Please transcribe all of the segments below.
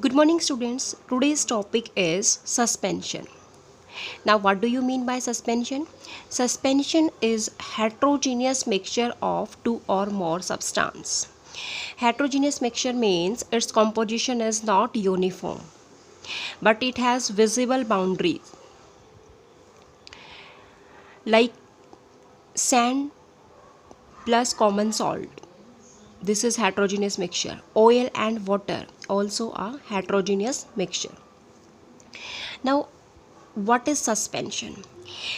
Good morning, students. Today's topic is suspension. Now, what do you mean by suspension? Suspension is heterogeneous mixture of two or more substance. Heterogeneous mixture means its composition is not uniform, but it has visible boundaries, like sand plus common salt. This is heterogeneous mixture. Oil and water also a heterogeneous mixture. Now, what is suspension?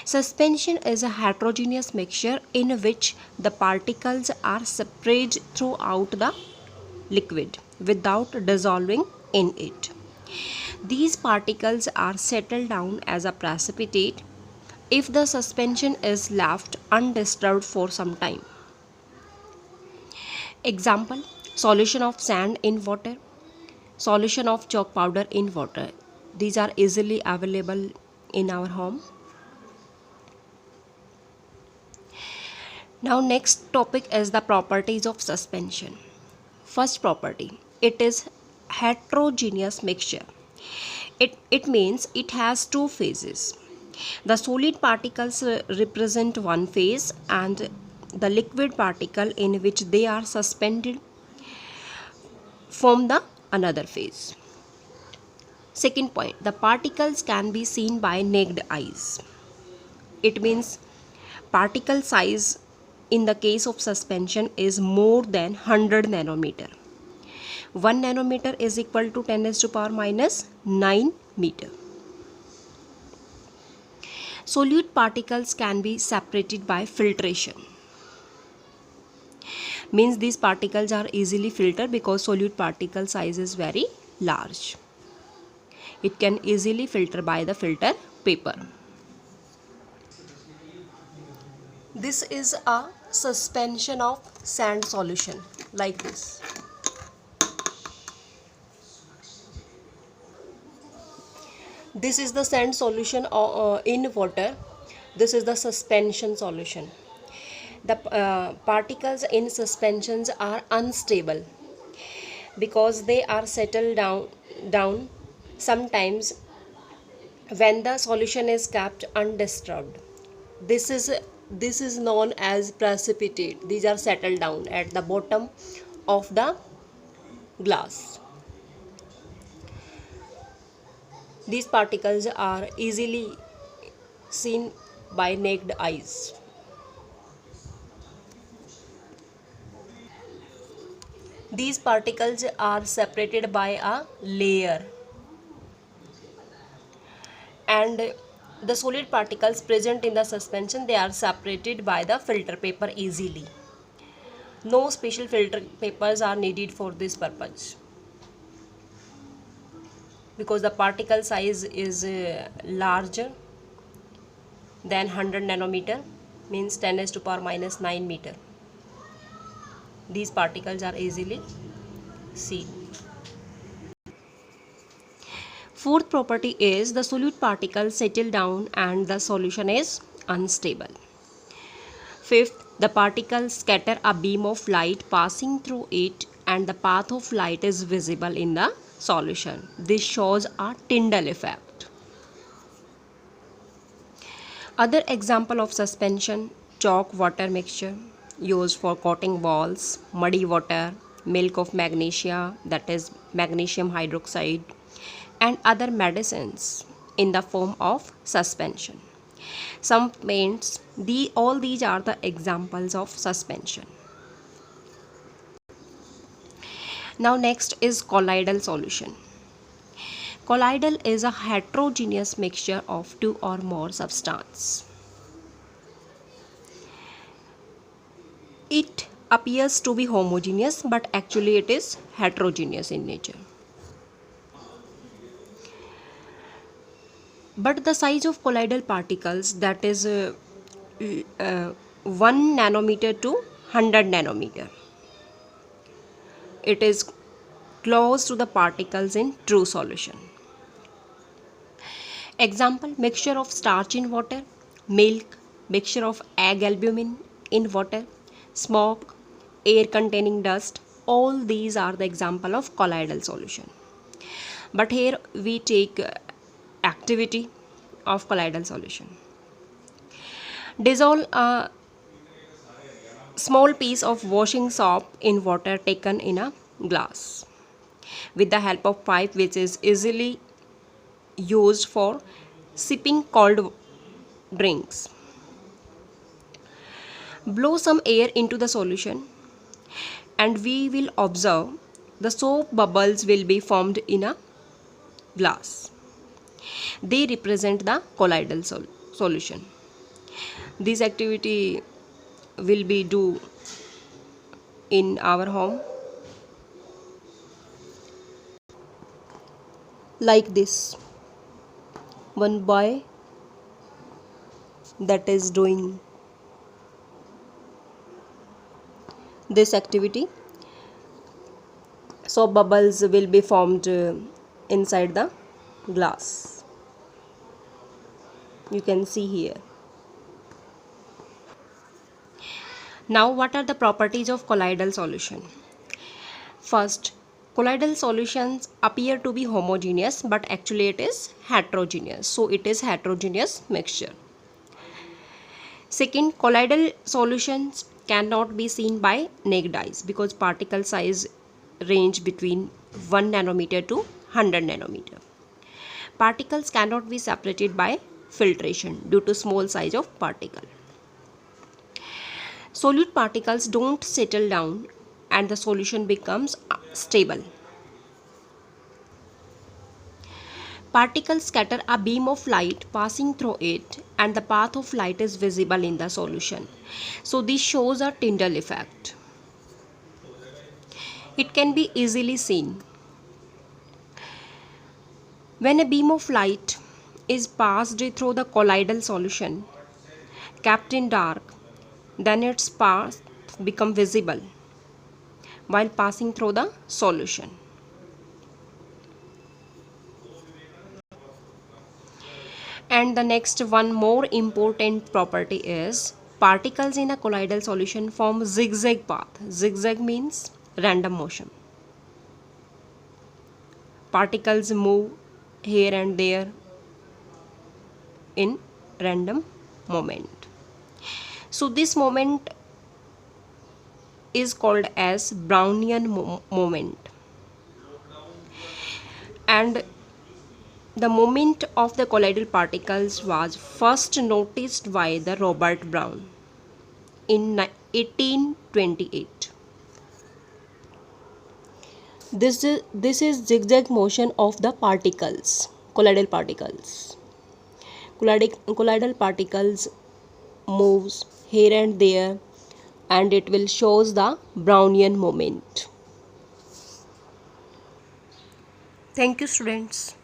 Suspension is a heterogeneous mixture in which the particles are spread throughout the liquid without dissolving in it. These particles are settled down as a precipitate if the suspension is left undisturbed for some time. Example: solution of sand in water, solution of chalk powder in water. These are easily available in our home. Now, next topic is the properties of suspension. First property, it is heterogeneous mixture. It means it has two phases. The solid particles represent one phase and the liquid particle in which they are suspended form the another phase. Second point, the particles can be seen by naked eyes. It means particle size in the case of suspension is more than 100 nanometer. 1 nanometer is equal to 10 raised to power minus 9 meter. Solute particles can be separated by filtration. Means these particles are easily filtered because solute particle size is very large. It can easily filter by the filter paper. This is a suspension of sand solution like this. This is the sand solution in water. This is the suspension solution. The particles in suspensions are unstable because they are settled down sometimes when the solution is kept undisturbed. This is known as precipitate. These are settled down at the bottom of the glass. These particles are easily seen by naked eyes. These particles are separated by a layer, and the solid particles present in the suspension, they are separated by the filter paper easily. No special filter papers are needed for this purpose because the particle size is larger than 100 nanometer, means 10 raised to power minus 9 meter. These particles are easily seen. Fourth property is the solute particles settle down and the solution is unstable. Fifth, the particles scatter a beam of light passing through it and the path of light is visible in the solution. This shows a Tyndall effect. Other example of suspension: chalk water mixture used for coating walls, muddy water, milk of magnesia, that is magnesium hydroxide, and other medicines in the form of suspension. Some paints, all these are the examples of suspension. Now next is colloidal solution. Colloidal is a heterogeneous mixture of two or more substances. It appears to be homogeneous, but actually it is heterogeneous in nature. But the size of colloidal particles, that is 1 nanometer to 100 nanometer. It is close to the particles in true solution. Example: mixture of starch in water, milk, mixture of egg albumin in water, smoke, air containing dust. All these are the example of colloidal solution. but here we take activity of colloidal solution. Dissolve a small piece of washing soap in water taken in a glass with the help of pipe, which is easily used for sipping cold drinks. Blow some air into the solution and we will observe the soap bubbles will be formed in a glass. They represent the colloidal solution. This activity will be do in our home like this. One boy that is doing this activity. So bubbles will be formed inside the glass. You can see here. Now what are the properties of colloidal solution? First, colloidal solutions appear to be homogeneous, but actually it is heterogeneous. So it is heterogeneous mixture. Second, colloidal solutions cannot be seen by naked eyes because particle size range between 1 nanometer to 100 nanometer. Particles cannot be separated by filtration due to small size of particle. Solute particles don't settle down and the solution becomes stable. Particles scatter a beam of light passing through it and the path of light is visible in the solution. So this shows a Tyndall effect. It can be easily seen. When a beam of light is passed through the colloidal solution kept in dark, then its path becomes visible while passing through the solution. And the next one more important property is particles in a colloidal solution form zigzag path. Zigzag means random motion. Particles move here and there in random moment. So this moment is called as Brownian moment. And the movement of the colloidal particles was first noticed by the Robert Brown in 1828. This is zigzag motion of the particles, colloidal particles. Colloidal particles moves here and there and it will shows the Brownian moment. Thank you, students.